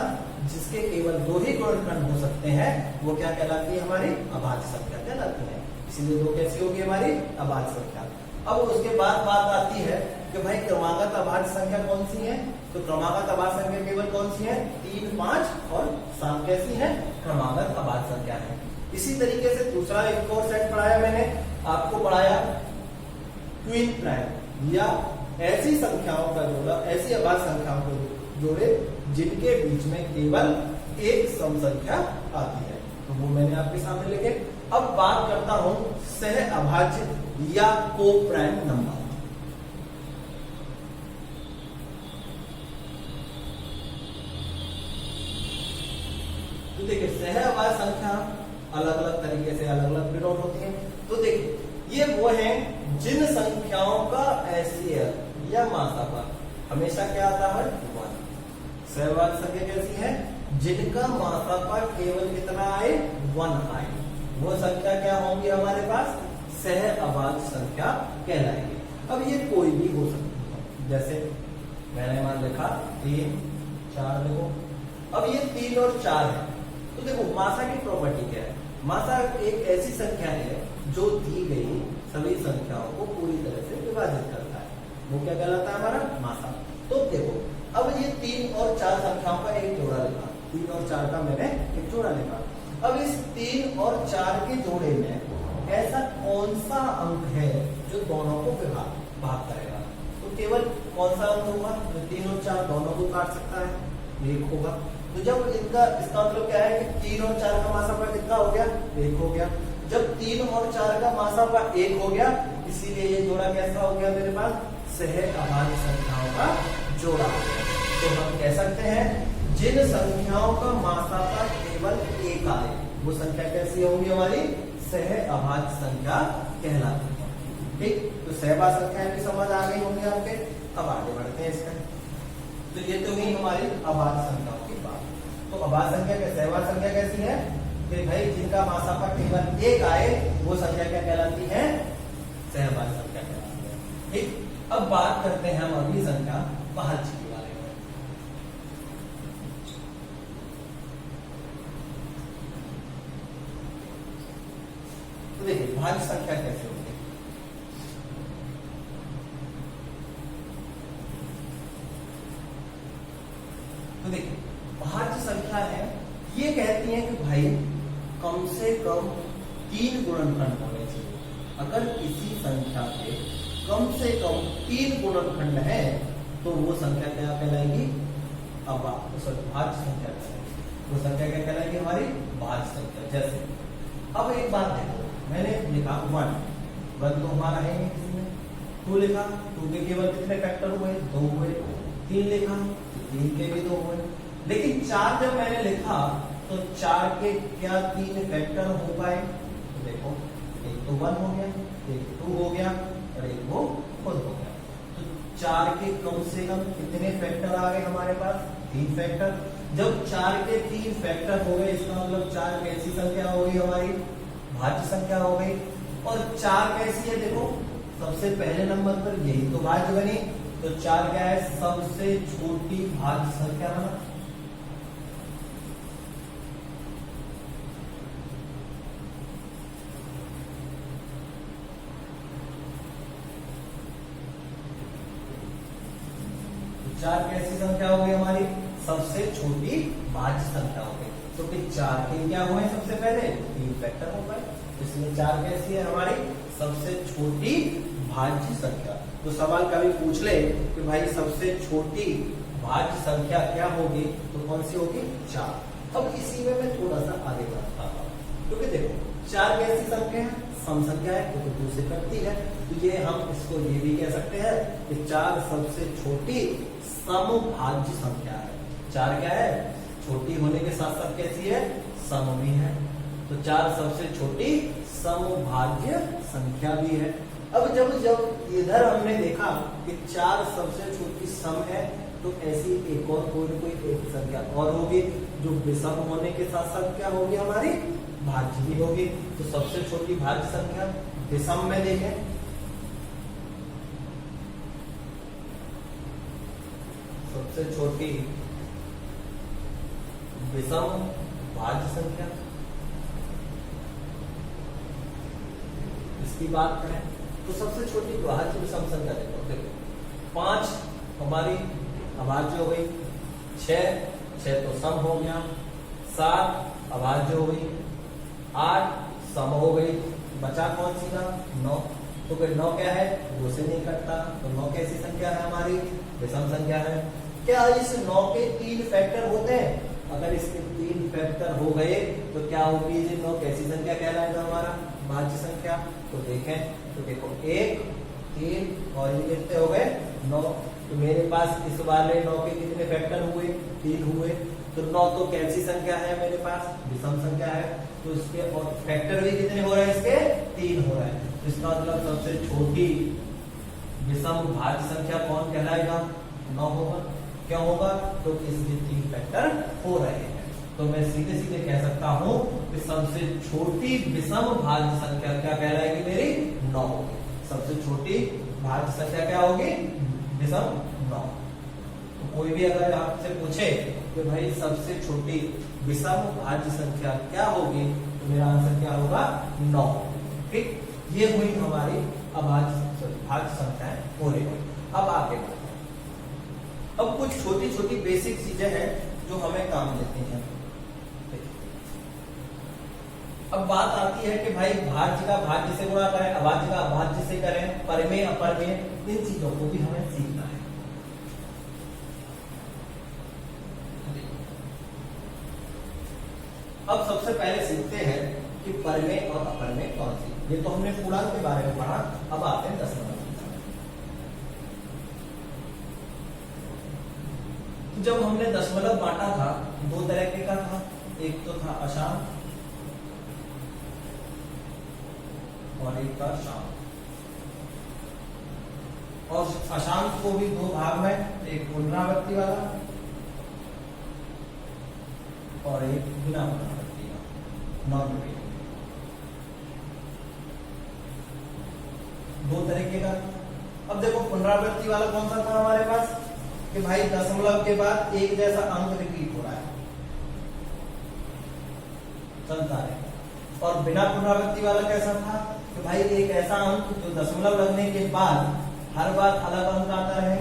जिसके केवल 2 ही गुणनखंड हो सकते हैं वो क्या कहलाती है? हमारी अभाज्य संख्या कहलाती है। इसीलिए 2 कैसी होगी? हमारी अभाज्य संख्या। अब उसके बाद बात आती है कि भाई क्रमागत अभाज्य संख्या कौन सी है? तो क्रमागत अभाज्य संख्या केवल कौन सी है? 3, 5 और 7 कैसी है? क्रमागत अभाज्य संख्या है। इसी तरीके से दूसरा एक और सेट पढ़ाया मैंने आपको, पढ़ाया ट्विन प्राइम, या ऐसी संख्याओं का जोड़ा, ऐसी अभाज्य संख्याओं को जोड़े जिनके बीच में केवल एक सम संख्या आती है। तो वो मैंने आपके सामने लिखे। अब बात करता हूं सह अभाज्य या को प्राइम नंबर। तो देखिए सह अभाज्य संख्या अलग अलग तरीके से अलग अलग डिनोट होती है। तो देखिए ये वो है जिन संख्याओं का एचसीएफ या मासा पर हमेशा क्या आता है? 1। सह अभाज्य संख्या कैसी है? जिनका मासापा केवल कितना आए 1 आए, वो संख्या क्या होंगी हमारे पास, सह अभाज्य संख्या कहलाएगी। अब ये कोई भी हो सकती है, जैसे मैंने मान लिखा 3 4 देखो, अब ये 3 और 4 है, तो देखो मासा की प्रॉपर्टी क्या है, मासा एक ऐसी संख्या है जो दी गई सभी संख्याओं को पूरी तरह से विभाजित करता है, वो क्या कहलाता है हमारा मासा। तो देखो अब ये 3 और 4 संख्याओं का एक जोड़ा लिखा, 3 और 4 का मैंने एक जोड़ा लिखा। अब इस 3 और 4 के जोड़े में ऐसा कौन सा अंक है जो दोनों को भाग करेगा, तो केवल कौन सा अंक होगा जो 3 और 4 दोनों को काट सकता है, 1 होगा। तो जब इसका मतलब क्या है कि 3 और 4 का मासापा कितना हो गया, 1 हो गया। जब 3 और 4 का मासापा 1 हो गया, इसीलिए ये जोड़ा कैसा हो गया मेरे पास, सह अभाज्य संख्याओं का जोड़ा हो गया। तो हम कह सकते हैं जिन संख्याओं का मासापा केवल 1 आए, वो संख्या कैसी होगी हमारी, सह अभाज्य संख्या कहलाती है। ठीक, तो सहभाज्य संख्याएं भी समझ आ गई होंगी आपके। अब आगे बढ़ते हैं इसमें। तो ये तो हुई हमारी अभाज्य संख्याओं की बात। तो अभाज्य संख्या क्या, सहभाज्य संख्या कैसी है कि भाई जिनका मासापा केवल 1 आए, वो संख्या क्या कहलाती है, सहभाज्य संख्या कहलाती है। ठीक, अब बात करते हैं हम अगली संख्या भाज्य की बारे में। तो देखिए भाज्य संख्या कैसे होती है। तो देखिए भाज्य संख्या है, ये कहती है कि भाई कम से कम 3 गुणनखंड होने चाहिए। अगर किसी संख्या के कम से कम 3 गुणनखंड है तो वो संख्या क्या कहलाएगी, भाज्य संख्या कहलाएगी। वो संख्या क्या कहलाएगी हमारी, भाज्य संख्या। जैसे अब एक बात देखो, मैंने लिखा 1 तो हमारा है नहीं किसी में, 2 लिखा, 2 के केवल कितने फैक्टर हुए, 2 हुए। 3 लिखा, 3 के भी 2 हुए। लेकिन 4 जब मैंने लिखा तो 4 के क्या 3 फैक्टर हो पाए, तो देखो एक तो 1 हो गया, एक 2 हो गया और एक वो खुद हो गया। तो 4 के कम से कम कितने फैक्टर आ गए हमारे पास, 3 फैक्टर। जब 4 के 3 फैक्टर हो गए, इसका मतलब 4 कैसी संख्या हो गई हमारी, भाज्य संख्या हो गई। और 4 कैसी है, देखो सबसे पहले नंबर पर यही तो भाज्य बनी, तो 4 क्या है, सबसे छोटी भाज्य संख्या बना। तो 4 कैसी संख्या हो गई हमारी, सबसे छोटी भाज्य संख्या हो गई। तो फिर 4 के क्या हुए, सबसे पहले 3 फैक्टर हो गए, इसलिए 4 कैसी है हमारी, सबसे छोटी भाज्य संख्या। तो सवाल कभी पूछ ले कि भाई सबसे छोटी भाज्य संख्या क्या होगी, तो कौन सी होगी, 4। अब इसी में मैं थोड़ा सा आगे बढ़ता हूं, क्योंकि देखो 4 कैसी संख्या है, सम संख्या है, क्योंकि 2 से कटती है। तो ये हम इसको ये भी कह सकते हैं कि 4 सबसे छोटी समभाज्य संख्या है। 4 क्या है, छोटी होने के साथ साथ कैसी है, सम भी है। तो 4 सबसे छोटी समभाज्य संख्या भी है। अब जब इधर हमने देखा कि 4 सबसे छोटी सम है, तो ऐसी एक और कोई एक संख्या और होगी जो विषम होने के साथ साथ क्या होगी हमारी, भाज्य भी होगी। तो सबसे छोटी भाज्य संख्या विषम में देखें, सबसे छोटी विषम भाज्य संख्या, इसकी बात करें तो सबसे छोटी भाज्य विषम संख्या देखो 5 हमारी अभाज्य हो गई, 6 तो सम हो गया, 7 अभाज्य हो गई, 8 सम हो गई, बचा कौन सी का, 9। तो फिर 9 क्या है, 2 से नहीं कटता, तो 9 कैसी संख्या है हमारी, विषम संख्या है। क्या इस 9 के 3 फैक्टर होते हैं, अगर इसके 3 फैक्टर हो गए तो क्या होगी, ये 9 कैसी संख्या कहलाएगा हमारा, भाज्य संख्या। तो देखें, तो देखो 1 3 और ये कितने हो गए, 9। तो मेरे पास इस वाले 9 के कितने फैक्टर हुए, 3 हुए। तो 9 तो कैसी संख्या है मेरे पास, विषम संख्या है। तो इसके और फैक्टर भी कितने हो रहे हैं, इसके 3 हो रहे हैं। तो इसका मतलब सबसे छोटी विषम भाज्य संख्या कौन कहलाएगा, 9 होगा। क्यों होगा, तो इसके 3 फैक्टर हो रहे हैं। तो मैं सीधे सीधे कह सकता हूं कि सबसे छोटी विषम भाज्य संख्या क्या कहलाएगी मेरी? 9 होगी। सबसे छोटी भाज्य संख्या क्या होगी? विषम 9। तो कोई भी अगर आपसे पूछे कि भाई सबसे छोटी विषम भाज्य संख्या क्या होगी, तो मेरा आंसर क्या होगा? 9। ठीक, ये हुई हमारी अभाज्य भाज्य संख्याएं पूरी हुई। अब आगे बढ़ते हैं। अब कुछ छोटी छोटी बेसिक चीजें हैं जो हमें काम देती हैं। अब बात आती है कि भाई भाज्य का भाज्य से गुणा करें, अभाज्य का अभाज्य से करें, परमेय अपरमेय, इन चीजों को भी हमें सीखना है। अब सबसे पहले सीखते हैं कि परमेय और अपरमेय कौन सी। ये तो हमने पूर्णांक के बारे में पढ़ा, अब आते हैं दशमलव। जब हमने दशमलव बांटा था, दो तरह का था, एक तो था अशांत और एक था शांत। और अशांत को भी दो भाग में, एक पुनरावृत्ति वाला और एक बिना पुनरावृत्ति का, नॉन रिपीटिंग। दो तरीके का। अब देखो पुनरावृत्ति वाला कौन सा था हमारे पास कि भाई दशमलव के बाद एक जैसा अंक रिपीट हो रहा है, चलता है। और बिना पुनरावृत्ति वाला कैसा था कि भाई एक ऐसा अंक जो दशमलव लगने के बाद हर बार अलग अंक आता है,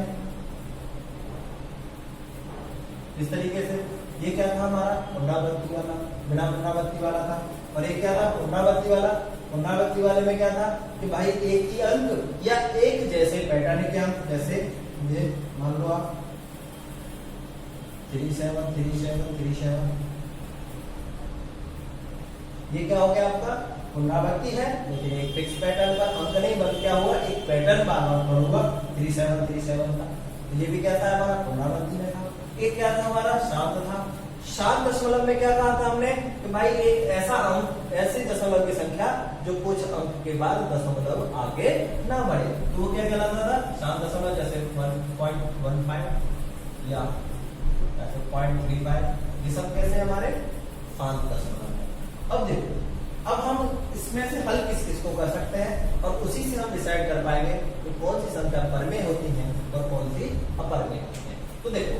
इस तरीके से। ये क्या था हमारा? पुनरावृत्ति वाला, बिना पुनरावृत्ति वाला था। और ये क्या था? पुनरावृत्ति वाला। पुनरावृत्ति वाले में क्या था कि भाई एक ही अंक या एक जैसे पैटर्न के अंक, जैसे ये मान लो आप 3 7 3 7 3 7, ये क्या हो गया आपका? पुनरावृत्ति है, लेकिन एक फिक्स पैटर्न का अंक नहीं, बल्कि क्या हुआ? एक पैटर्न बार बार बढ़ूंगा 3 7 3 7 का। तो ये भी क्या था हमारा? पुनरावृत्ति में था। एक क्या था हमारा? शांत था। शांत दशमलव में क्या कहा था हमने कि भाई एक ऐसा अंक, ऐसी दशमलव की संख्या जो कुछ अंक के बाद दशमलव आगे ना बढ़े, तो वो क्या कहलाता था? शांत दशमलव। जैसे 1.15 या ऐसे 0.35, ये सब कैसे हमारे शांत दशमलव है। अब देखो, अब हम इसमें से हल किस किस को कर सकते हैं और उसी से हम डिसाइड कर पाएंगे कि कौन सी संख्या परमेय होती है और कौन सी अपरमेय होती है। तो देखो,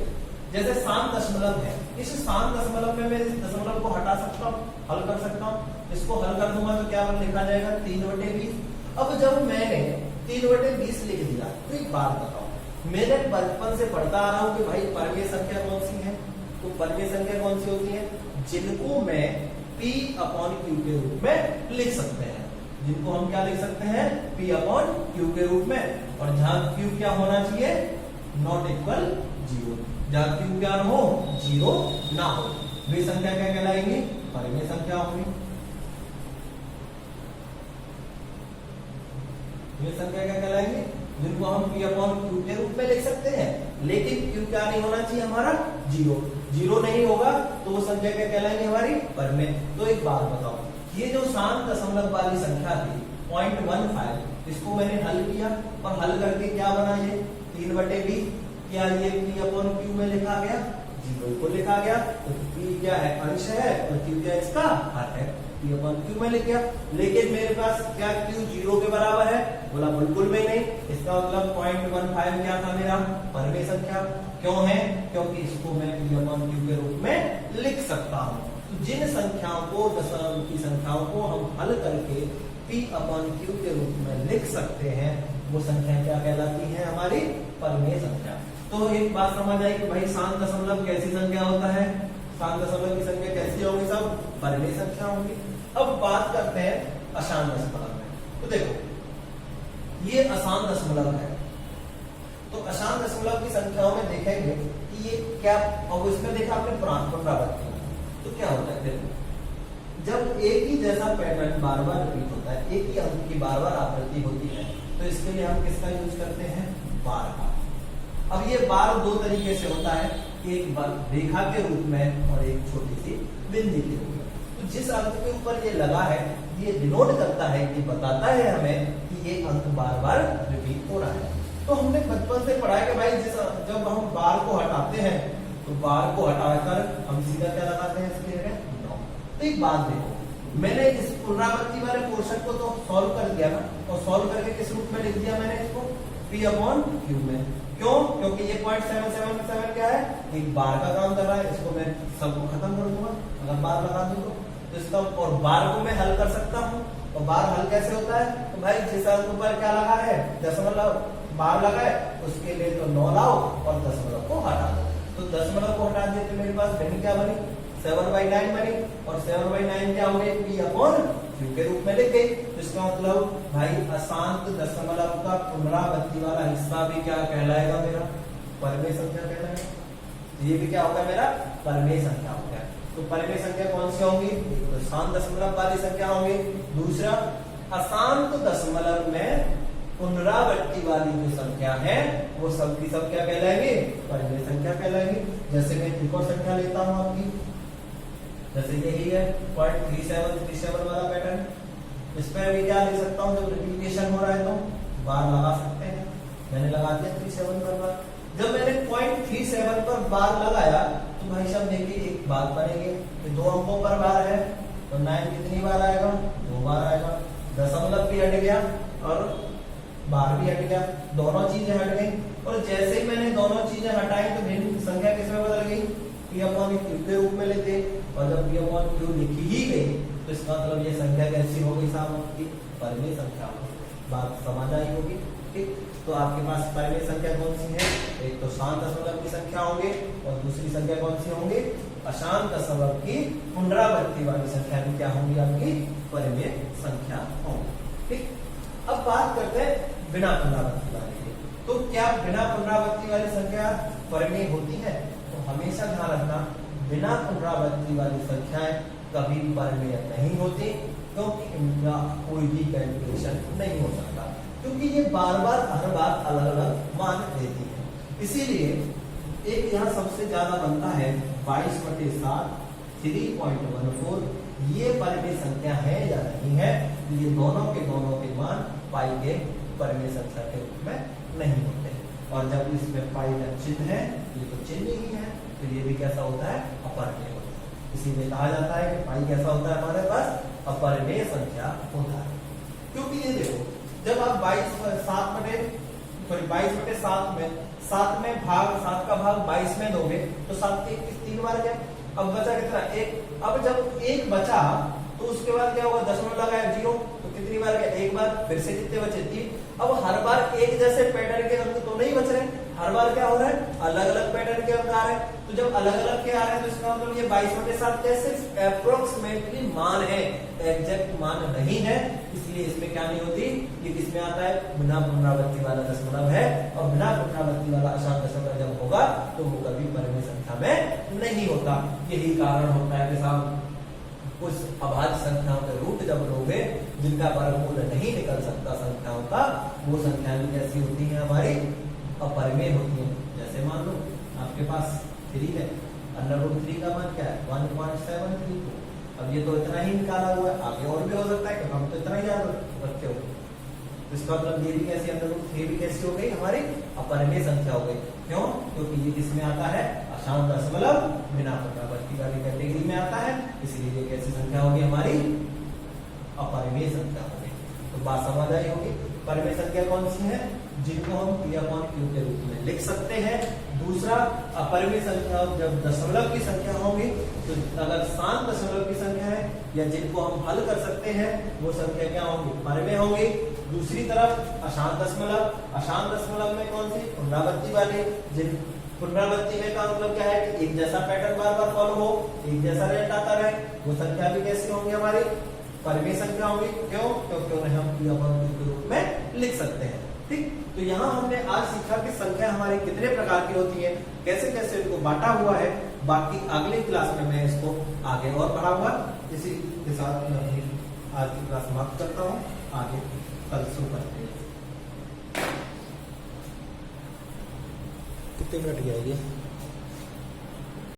जैसे शांत दशमलव है, इस शांत दशमलव में मैं इस दशमलव को हटा सकता हूँ, हल कर सकता हूँ। इसको हल कर दूंगा तो क्या लिखा जाएगा? 3/20। अब जब मैंने 3/20 लिख दिया, तो एक बात बताओ, मैंने बचपन से पढ़ता आ रहा हूँ कि भाई परमेय संख्या कौन सी है? तो परमेय संख्या कौन सी होती है? जिनको मैं P/Q के रूप में लिख सकते हैं। जिनको हम क्या लिख सकते हैं? P/Q के रूप में। और जहां Q क्या होना चाहिए? Not equal 0। जहां Q क्या हो? 0 ना हो, वे संख्या क्या कहलाएंगी? परमेय संख्या होंगी। वे संख्या क्या कहलाएंगी? जिनको हम P/Q के रूप में लिख सकते हैं, लेकिन Q क्या नहीं होना चाहिए हमारा? 0 नहीं होगा, तो वो संख्या क्या कहलाएंगी? हमारी परमेय। तो एक बात बताओ, ये जो शांत दशमलव वाली संख्या थी 0.15, इसको मैंने हल किया और हल करके क्या बना? ये 3/20। क्या ये P/Q में लिखा गया? 0 को लिखा गया। तो P क्या है? अंश है और Q क्या इसका हर है, P/Q में लिख गया। लेकिन मेरे पास क्या Q 0 के बराबर है? बोला बिल्कुल भी नहीं। इसका मतलब 0.15 क्या था मेरा? परमेय संख्या। क्यों है? क्योंकि इसको मैं P/Q के रूप में लिख सकता हूँ। तो जिन संख्याओं को, दशमलव की संख्याओं को हम हल करके P/Q के रूप में लिख सकते हैं, वो संख्या क्या कहलाती है? हमारी परमेय संख्या। तो एक बात समझ आई कि भाई शांत दशमलव कैसी संख्या होता है? शांत दशमलव की संख्या कैसी होगी? सब परमेय संख्या होंगी। अब बात करते हैं अशांत दशमलव में। तो देखो, ये अशांत दशमलव है, तो अशांत दशमलव की संख्याओं में देखेंगे कि ये क्या, और इसमें देखा आपने पुनरावृत्ति, तो क्या होता है? देखो, जब एक ही जैसा पैटर्न बार बार रिपीट होता है, एक ही अंक की बार बार आवृत्ति होती है, तो इसके लिए हम किसका यूज करते हैं? बार का। अब ये बार दो तरीके से होता है, एक बार रेखा के रूप में और एक छोटी सी बिंदी के रूप में। तो जिस अंक के ऊपर ये लगा है, ये डिनोट करता है, ये बताता है हमें कि ये अंक बार बार रिपीट हो रहा है। तो हमने बचपन से पढ़ा है कि भाई जब हम बार को हटाते हैं तो बार को हटाकर हम सीधा क्या लगाते हैं इसके जगह 9। तो एक बात देखो, मैंने इस पुनरावृत्ति वाले पोर्शन को तो सॉल्व कर दिया ना, और सॉल्व करके किस रूप में लिख दिया मैंने इसको P/Q में। क्यों? क्योंकि ये 0.777 क्या है, एक बार का काम कर रहा है, इसको मैं सबको खत्म कर दूंगा अगर बार लगा दूं तो इसका, और बार को मैं हल कर सकता हूँ। और बार हल कैसे होता है, तो भाई जिस अंक पर क्या लगा है दशमलव बार लगा है उसके लिए तो 9 लाओ और दशमलव को हटा दो। तो दशमलव को हटा दिए तो मेरे पास वैल्यू क्या बनी, 7/9 बनी, और 7/9 क्या हो गई, P/Q के रूप में लिख गई। तो इसका मतलब भाई अशांत दशमलव का पुनरावृत्ति वाला हिस्सा भी क्या कहलाएगा, मेरा परिमेय संख्या कहलाएगा। ये भी क्या होगा, मेरा परिमेय संख्या हो गया। तो परिमेय संख्या कौन सी होंगी, तो शांत दशमलव वाली संख्या होंगी। दूसरा, अशांत दशमलव में पुनरावृत्ति वाली जो संख्या है वो सब की सब क्या कहलाएंगे, परिमेय संख्या कहलाएंगी। जैसे मैं एक और संख्या लेता हूं आपकी, जैसे यही है 0.3737 वाला पैटर्न। इस पर भी क्या ले सकता हूँ, जब रिपीटेशन हो रहा है तो बार लगा सकते हैं। मैंने लगा दिया 37 पर बार। जब मैंने 0.37 पर बार लगाया तो भाई साहब देखिए एक बात बनेगी कि 2 अंकों पर बार है तो 9 कितनी बार आएगा, 2 बार आएगा। दशमलव भी हट गया और बार भी हट गया, दोनों चीजें हट गई। और जैसे ही मैंने दोनों चीजें हटाई तो भिन्न संख्या किसमें बदल गई, P/Q के रूप में लेते। और जब P/Q लिखी ही गई तो इसका मतलब ये संख्या कैसी हो गई साहब, आपकी परिमेय संख्या हो गई। बात समझ आई होगी, ठीक। तो आपके पास परिमेय संख्या कौन सी है, एक तो शांत दशमलव की संख्या होंगे और दूसरी संख्या कौन सी होंगी, अशांत दशमलव की पुनरावृत्ति वाली संख्या भी क्या होंगी, आपकी परिमेय संख्या होंगी, ठीक। अब बात करते हैं बिना पुनरावृत्ति वाली की। तो क्या बिना पुनरावृत्ति वाली संख्या परिमेय होती है, तो हमेशा ध्यान रखना बिना पुनरावृत्ति वाली संख्याएं कभी परिमेय नहीं होती, क्योंकि इनका कोई भी कैलकुलेशन नहीं हो सकता, क्योंकि ये बार बार हर बार अलग अलग मान देती है। इसीलिए एक यहाँ सबसे ज्यादा बनता है 22/7 3.14, ये परिमेय संख्या है या नहीं है, ये दोनों के मान पाई के परिमेय संख्या के रूप में नहीं होते। और जब इसमें पाई का चिन्ह है, ये तो चिन्ह ही है, तो ये भी कैसा होता है, अपरिमेय होता है। इसीलिए कहा जाता है कि पाई कैसा होता है, हमारे पास अपरिमेय संख्या होता है। क्योंकि ये देखो, जब आप 22/7 में 7 का भाग 22 में दोगे तो 7 के 3 बार गया, अब बचा कितना, 1। अब जब 1 बचा तो उसके बाद क्या होगा, दशमलव लगाया 0, तो कितनी बार गया, 1 बार। फिर से कितने बचे, 3। अब हर बार एक जैसे पैटर्न के अंक तो नहीं बच रहे, हर बार क्या हो रहा है, अलग अलग पैटर्न के अंक आ रहे हैं। तो जब अलग अलग के आ रहे हैं तो इसका मतलब ये 22/7 कैसे अप्रोक्सीमेटली मान है, एग्जैक्ट मान नहीं है। इसलिए इसमें क्या नहीं होती, ये किसमें आता है, बिना पुनरावृत्ति वाला दशमलव है। और बिना पुनरावृत्ति वाला अशांत दशमलव जब होगा तो वो कभी परिमेय संख्या में नहीं होता। यही कारण होता है कि साहब कुछ अभाज्य संख्याओं के रूट जब लोगे जिनका वर्गमूल नहीं निकल सकता संख्याओं का, वो संख्याएं भी कैसी होती हैं, हमारी अपरिमेय होती है। जैसे मान लो आपके पास 3 है, √3 का मान क्या है, 1.732। अब ये तो इतना ही निकाला हुआ है, आगे और भी हो सकता है, क्योंकि हम तो इतना ही याद रखे हो। इसका मतलब ये भी कैसी, √3 भी कैसी हो गई, हमारी अपरिमेय संख्या हो गई। क्यों? क्योंकि ये किसमें आता है, अशांत दशमलव बिना पुनरावृत्ति वाली कैटेगरी में आता है, इसलिए ये कैसी संख्या होगी, हमारी अपरिमेय संख्या होगी। तो बात समझ आई होगी। परिमेय संख्या कौन सी है, जिनको हम P/Q के रूप में लिख सकते हैं। दूसरा, अपरिमेय संख्या जब दशमलव की संख्या होगी, तो अगर शांत दशमलव की संख्या है या जिनको हम हल कर सकते हैं वो संख्या क्या होंगी, परिमेय होंगी। दूसरी तरफ अशांत दशमलव में कौन सी, पुनरावृत्ति वाली। जिन पुनरावृत्ति में का मतलब क्या है कि एक जैसा पैटर्न बार बार फॉलो हो, एक जैसा रिजल्ट आता रहे, वो संख्या भी कैसी होंगी, हमारी परिमेय संख्या होगी। क्यों? क्योंकि उन्हें हम P/Q के रूप में लिख सकते हैं, ठीक। तो यहाँ हमने आज सीखा कि संख्या हमारी कितने प्रकार की होती है, कैसे कैसे इनको बांटा हुआ है। बाकी अगली क्लास में मैं इसको आगे और बढ़ाऊंगा। इसी के साथ मैं अपनी आज की क्लास समाप्त करता हूँ, आगे कल शुरू करते हैं।
कितने मिनट की आएगी?